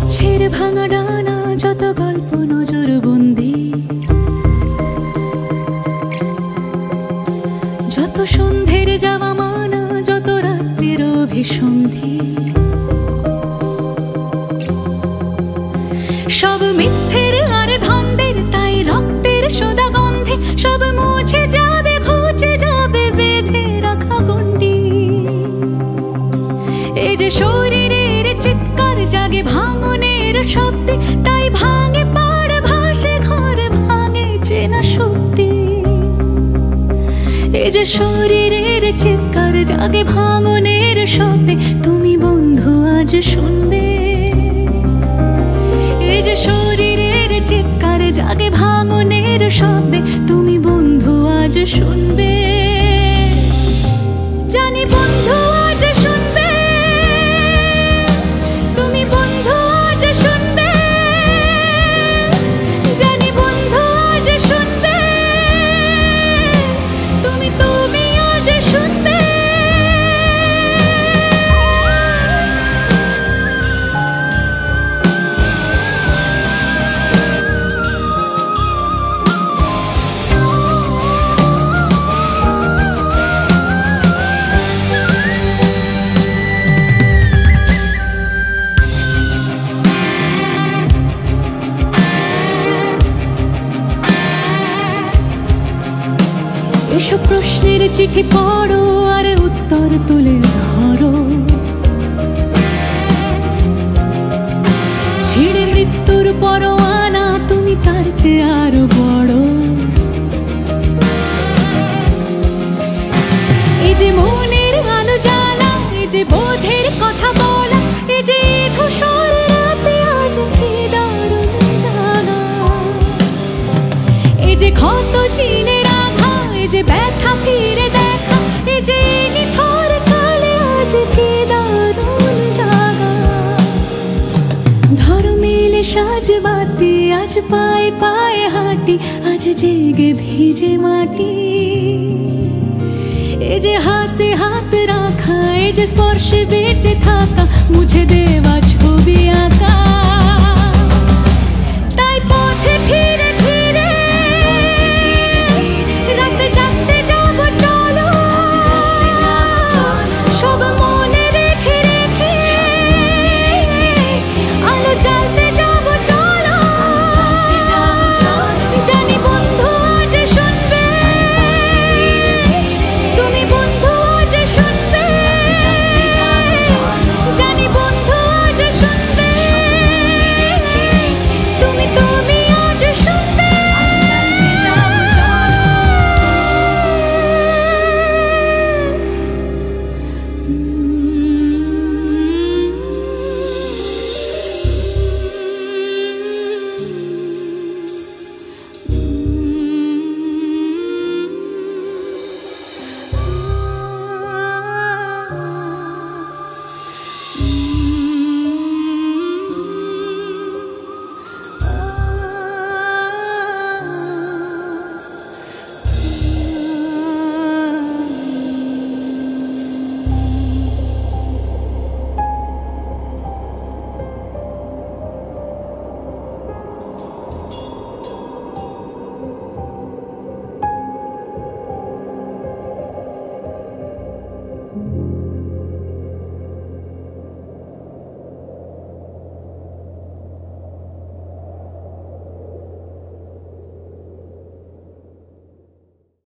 গাছের ভাঙা ডানা যত গল্প নজর বন্দি, যত সন্ধ্যের যাওয়া মানা, যত রাত্রির অভিসন্ধি, সব মিথ্যের আর ধন্দের, তাই রক্তের সোদা গন্ধে সব মুছে যাবে, ঘুচে যাবে বেঁধে রাখা গণ্ডি। এই যে শরীরের চিৎকার জাগে ভাঙনের শব্দে, তাই ভাঙে পাড় ভাসে ঘর, ভাঙে চেনা শক্তি। এই যে শরীরের চিৎকার জাগে ভাঙনের শব্দে, তুমি বন্ধু আজ শুনবে। এই যে শরীরের চিৎকার জাগে ভাঙনের শব্দে, তুমি বন্ধু আজ শুনবে। জানি বন্ধু আজ শুনবে, তুমি বন্ধু আজ শুনবে। জানি বন্ধু আজ শুনবে, তুমি আজ শুনবে। এসব প্রশ্নের চিঠি পড়ো আর উত্তর তুলে ধরো, ছিঁড়ে মৃত্যুর পরোয়ানা তুমি তার চেয়ে আরো বড়। এই যে মনের আলো জ্বালা, এই যে বোধের কথা বলা, এই যে ধূসর রাতে আজ কি দারুণ জানা। এই যে ক্ষত চিনে রাখা, এই যে ব্যথা ফিরে দেখা, এই যে নিথর কালে আজ কি দারুণ জাগা। ধরো মেলে সাজবাতি, আজ পায়ে পায়ে হাঁটি, আজ জেগে ভিজে মাটি। এই যে হাতে হাত রাখা, এই যে স্পর্শে বেঁচে থাকা, মুছে দেওয়া